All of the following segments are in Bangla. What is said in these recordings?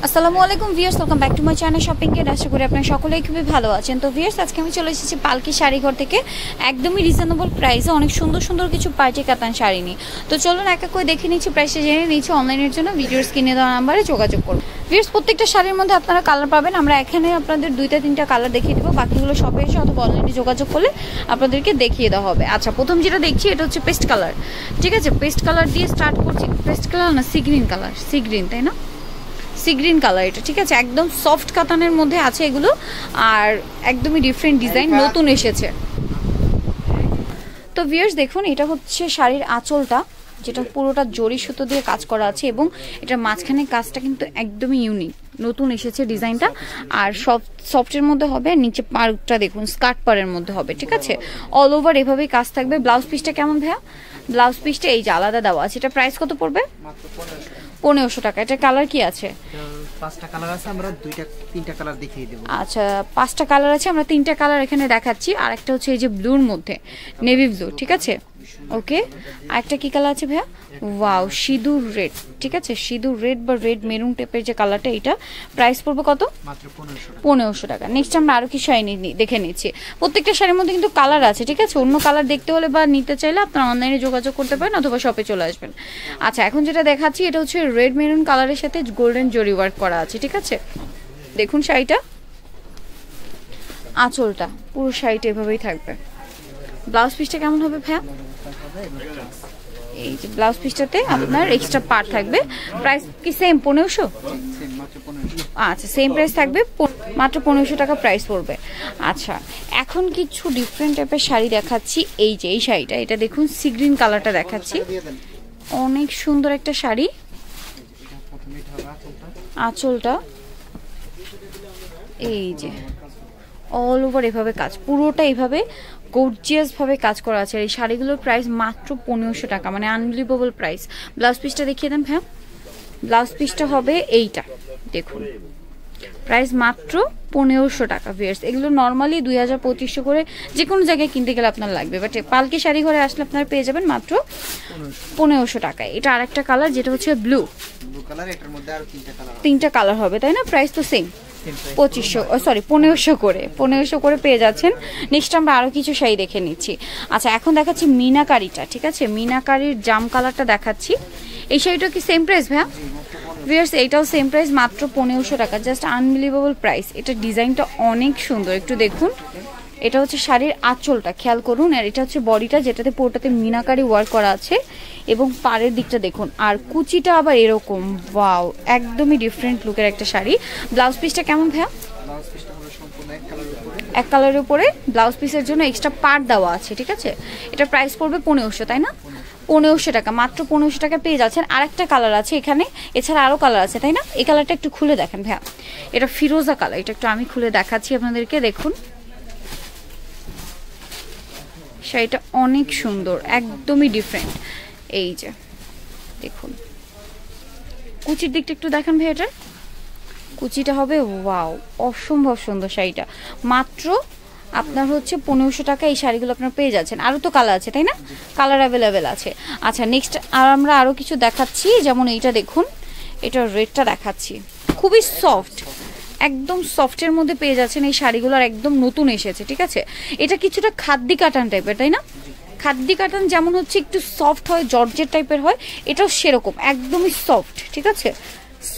আসসালামু আলাইকুম viewers, welcome back to my channel shopping এর। আশা করি আপনারা সকলেই খুবই ভালো আছেন। তো ভিউয়ার্স, আজকে আমি চলে এসেছি পালকি শাড়িঘর থেকে একদমই রিজনেবল প্রাইসে অনেক সুন্দর সুন্দর কিছু পার্টি কাতান শাড়ি নিয়ে। তো চলুন এক এক করে দেখে নিচ্ছি, প্রাইসটা জেনে নিচ্ছি। অনলাইনের জন্য ভিডিওর স্ক্রিনে দেওয়া নাম্বারে যোগাযোগ করুন। ভিউয়ার্স, প্রত্যেকটা শাড়ির মধ্যে আপনারা কালার পাবেন। আমরা এখানে আপনাদের 2-3টা কালার দেখিয়ে দেবো, বাকিগুলো শপে এসে অথবা অনলাইনে যোগাযোগ করলে আপনাদেরকে দেখিয়ে দেওয়া হবে। আচ্ছা, প্রথম যেটা দেখছি এটা হচ্ছে পেস্ট কালার। ঠিক আছে, পেস্ট কালার দিয়ে স্টার্ট করছি। পেস্ট কালার না, sea green colour, sea green, তাই না? সি গ্রিন কালার এটা। ঠিক আছে, একদম সফট কাতানের মধ্যে আছে এগুলো, আর একদমই ডিফারেন্ট ডিজাইন, নতুন এসেছে। তো ভিউয়ার্স দেখুন, এটা হচ্ছে শাড়ির আঁচলটা, যেটা পুরোটা জরি সুতো দিয়ে কাজ করা আছে, এবং এটার মাঝখানে কাজটা কিন্তু একদমই ইউনিক, নতুন এসেছে ডিজাইনটা। আর সফটের মধ্যে হবে, নিচে পাড়টা দেখুন স্কার্ট পাড়ের মধ্যে হবে। ঠিক আছে, অল ওভার এভাবেই কাজ থাকবে। ব্লাউজ পিসটা কেমন ভাইয়া? ব্লাউজ পিসটা এই যে আলাদা দেওয়া আছে। এটা প্রাইস কত পড়বে? 1500 টাকা। এটা কালার কি আছে? 5টা কালার আছে, আমরা 3টা কালার দেখিয়ে দেব। আচ্ছা, 5টা কালার আছে, আমরা 3টা কালার এখানে দেখাচ্ছি। আর একটা হচ্ছে এই যে ব্লুর মধ্যে, নেভি ব্লু। ঠিক আছে, ওকে। আরেকটা কি কালার আছে ভাইয়া? ওয়াও, সিঁদুর রেড। ঠিক আছে, সিঁদুর রেড বা রেড মেরুন টাইপের যে কালারটা, এটা প্রাইস পড়বে কত? মাত্র 1500 টাকা। নেক্সট আমরা আরো কি শাড়ি দেখে নিচ্ছি। প্রত্যেকটা শাড়ির মধ্যে কিন্তু কালার আছে। ঠিক আছে, অন্য কালার দেখতে হলে বা নিতে চাইলে আপনারা অনলাইনে যোগাযোগ করতে পারেন অথবা শপে চলে আসবেন। আচ্ছা, এখন যেটা দেখাচ্ছি এটা হচ্ছে রেড মেরুন কালারের সাথে গোল্ডেন জরি ওয়ার্ক করা আছে। ঠিক আছে, দেখুন শাড়িটা, আঁচলটা পুরো শাড়িটা এভাবেই থাকবে। ব্লাউজ পিসটা কেমন হবে ভাইয়া? এই যে ব্লাউজ পিসটাতে আপনার এক্সট্রা পার্ট থাকবে। প্রাইস কি সেম 1500? আচ্ছা, সেম প্রাইস থাকবে, মাত্র 1500 টাকা প্রাইস পড়বে। আচ্ছা, এখন কিছু ডিফারেন্ট টাইপের শাড়ি দেখাচ্ছি। এই যে এই শাড়িটা, এটা দেখুন সি গ্রিন কালারটা দেখাচ্ছি, অনেক সুন্দর একটা শাড়ি। আঁচলটা এই যে অল ওভার এভাবে কাজ, পুরোটা এইভাবে গর্জিয়াস ভাবে কাজ করা আছে। এই শাড়িগুলোর প্রাইস মাত্র 1500 টাকা, মানে আনবিলিভেবল প্রাইস। ব্লাউজ পিসটা দেখিয়ে দেন ভাইয়া। ব্লাউজ পিসটা হবে এইটা, দেখুন প্রাইস মাত্র 1500 টাকা। ভিউয়ার্স, এগুলো নর্মালি 2000-2500 করে যে কোনো জায়গায় কিনতে গেলে আপনার লাগবে, বাট পালকি শাড়ি ঘরে আসলে আপনারা পেয়ে যাবেন মাত্র 1500 টাকায়। এটা আরেকটা কালার, যেটা হচ্ছে ব্লু কালার। এটার মধ্যে আরো 3টা কালার হবে, তাই না? প্রাইস তো সেম, 1500 করে 1500 করে পেয়ে যাচ্ছেন। নেক্সট আমরা আরো কিছু শাড়ি দেখে নিচ্ছি। আচ্ছা, এখন দেখাচ্ছি মিনাকারিটা। ঠিক আছে, মিনাকারির জাম কালারটা দেখাচ্ছি। এই শাড়িটা কি সেম প্রাইস ভাইয়া? ভিউয়ার্স, এইটাও সেম প্রাইস, মাত্র 1500 টাকা। Just unbelievable price. এটা ডিজাইনটা অনেক সুন্দর, একটু দেখুন। এটা হচ্ছে শাড়ির আঁচলটা, খেয়াল করুন। আর এটা হচ্ছে বডিটা, যেটাতে পুরোটাতে মিনাকারি ওয়ার্ক করা আছে, এবং পাড়ের দিকটা দেখুন। আর কুচিটা আবার এরকম, ওয়াও, একদমই ডিফারেন্ট লুকের একটা শাড়ি। ব্লাউজ পিসটা কেমন ভাইয়া? এক কালারের উপরে ব্লাউজ পিসের জন্য এক্সট্রা পার্ট দেওয়া আছে। ঠিক আছে, এটা প্রাইস পড়বে 1500, তাই না? 1500 টাকা, মাত্র 1500 টাকা পেয়ে যাচ্ছেন। আরেকটা কালার আছে এখানে, এছাড়া আরো কালার আছে, তাই না? এই কালারটা একটু খুলে দেখেন ভাইয়া। এটা ফিরোজা কালার, এটা একটু আমি খুলে দেখাচ্ছি আপনাদেরকে, দেখুন শাড়িটা অনেক সুন্দর, একদমই ডিফারেন্ট। এই যে দেখুন, কুচির দিকটা একটু দেখেন ভাই। এটার কুচিটা হবে ওয়াও, অসম্ভব সুন্দর শাড়িটা। মাত্র আপনার হচ্ছে 1500 টাকা এই শাড়িগুলো আপনার পেয়ে যাচ্ছেন। আরও তো কালার আছে, তাই না? কালার অ্যাভেলেবেল আছে। আচ্ছা, নেক্সট আমরা আরও কিছু দেখাচ্ছি, যেমন এইটা দেখুন, এটা রেডটা দেখাচ্ছি, খুবই সফট, একদম সফটের মধ্যে পেয়ে যাচ্ছেন এই শাড়িগুলো, আর একদম নতুন এসেছে। ঠিক আছে, এটা কিছুটা খাদ্দি কাটান টাইপের, তাই না? খাদ্দি কাটান যেমন হচ্ছে একটু সফট হয়, জর্জের টাইপের হয়, এটাও সেরকম একদমই সফট। ঠিক আছে,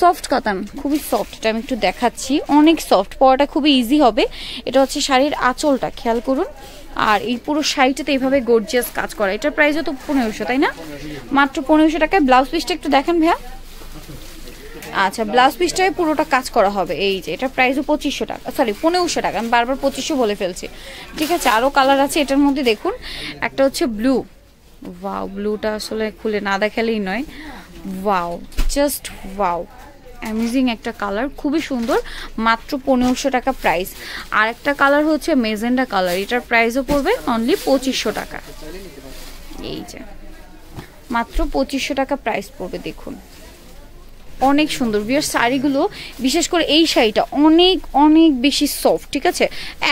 সফট কাতান, খুবই সফট। এটা আমি একটু দেখাচ্ছি, অনেক সফট, পরাটা খুবই ইজি হবে। এটা হচ্ছে শাড়ির আঁচলটা, খেয়াল করুন। আর এই পুরো শাড়িটাতে এইভাবে গর্জিয়াস কাজ করা। এটার প্রাইসও তো 1500, তাই না? মাত্র 1500 টাকায়। ব্লাউজ পিসটা একটু দেখেন ভাইয়া। আচ্ছা, ব্লাউজ পিসটায় পুরোটা কাজ করা হবে। এই যে এটা প্রাইসও 2500 টাকা, সরি 1500 টাকা, আমি বারবার 2500 বলে ফেলছি। ঠিক আছে, আরও কালার আছে এটার মধ্যে, দেখুন। একটা হচ্ছে ব্লু, ওয়াও, ব্লুটা আসলে খুলে না দেখালেই নয়। ওয়াও, জাস্ট ওয়াও, অ্যামেজিং একটা কালার, খুবই সুন্দর। মাত্র 1500 টাকা প্রাইস। আর একটা কালার হচ্ছে মেজেন্ডা কালার, এটার প্রাইসও পড়বে অনলি 2500 টাকা। এই যে মাত্র 2500 টাকা প্রাইস পড়বে, দেখুন অনেক সুন্দর। ভিউয়ার্স, শাড়িগুলো বিশেষ করে এই শাড়িটা অনেক অনেক বেশি সফট। ঠিক আছে,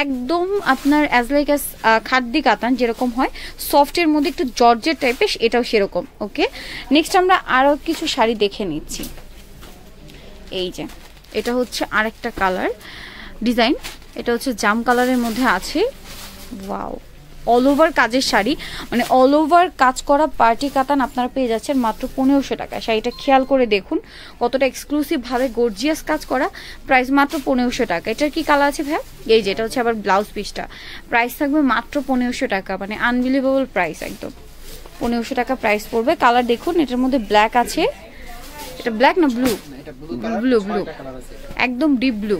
একদম আপনার অ্যাজ লাইক অ্যাজ খাদ্দি কাতান যেরকম হয়, সফটের মধ্যে একটু জর্জের টাইপের, এটাও সেরকম। ওকে, নেক্সট আমরা আরও কিছু শাড়ি দেখে নিচ্ছি। এই যে এটা হচ্ছে আরেকটা কালার ডিজাইন, এটা হচ্ছে জাম কালারের মধ্যে আছে। ওয়াও, অল ওভার কাজের শাড়ি, মানে অল ওভার কাজ করা পার্টি কাতান আপনারা পেয়ে যাচ্ছেন মাত্র 1500 টাকা। শাড়িটা খেয়াল করে দেখুন কতটা এক্সক্লুসিভ ভাবে গর্জিয়াস কাজ করা, প্রাইস মাত্র 1500 টাকা। এটার কি কালার আছে ভাই? এই যে এটা হচ্ছে আবার ব্লাউজ পিসটা, প্রাইস থাকবে মাত্র 1500 টাকা, মানে আনবিলিভেবল প্রাইস, একদম 1500 টাকা প্রাইস পড়বে। কালার দেখুন, এটার মধ্যে ব্ল্যাক আছে, এটা ব্ল্যাক না ব্লু? ব্লু, ব্লু একদম ডিপ ব্লু,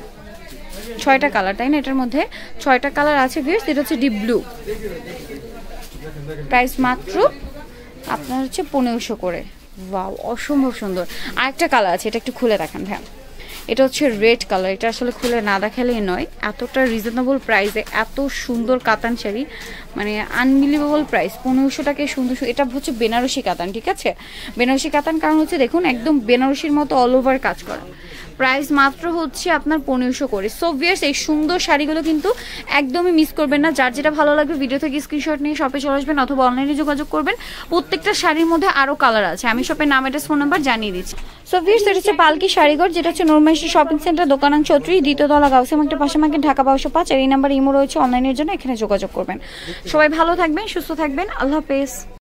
6টা কালার তাই না? এটার মধ্যে 6টা কালার আছে ভিউয়ার্স। এটা হচ্ছে ডিপ ব্লু, প্রাইস মাত্র আপনার হচ্ছে 1500 করে। ওয়াও, অসম্ভব সুন্দর। আরেকটা কালার আছে, এটা একটু খুলে দেখান ভাই। এটা হচ্ছে রেড কালার, এটা আসলে খুলে না দেখালেই নয়, এতটা রিজনেবল প্রাইসে এত সুন্দর কাতান শাড়ি, মানে আনবিলিভেবল প্রাইস। 1500 টাকায় সুন্দর। এটা হচ্ছে বেনারসি কাতান, ঠিক আছে? বেনারসি কাতান, কারণ হচ্ছে দেখুন একদম বেনারসির মতো অল ওভার কাজ করা, প্রাইস মাত্র হচ্ছে আপনার 1500 করে। সো ভিউয়ার্স, এই সুন্দর শাড়িগুলো কিন্তু একদমই মিস করবেন না। যার যেটা ভালো লাগবে ভিডিও থেকে স্ক্রিনশট নিয়ে শপে চলে আসবেন অথবা অনলাইনে যোগাযোগ করবেন। প্রত্যেকটা শাড়ির মধ্যে আরও কালার আছে, আমি শপের নাম, অ্যাড্রেস, ফোন নাম্বার জানিয়ে দিচ্ছি। সো ভিউয়ার্স, এটা হচ্ছে পালকি শাড়িঘর, যেটা হচ্ছে নূরমাইশি শপিং সেন্টার, দোকান 34, দ্বিতীয়তলা, গাউসিয়া মার্কেটের পাশে মার্কেট, ঢাকা 1205। আর এই নাম্বার ইমো রয়েছে, অনলাইনের জন্য এখানে যোগাযোগ করবেন। সবাই ভালো থাকবেন, সুস্থ থাকবেন, আল্লাহ হাফেজ।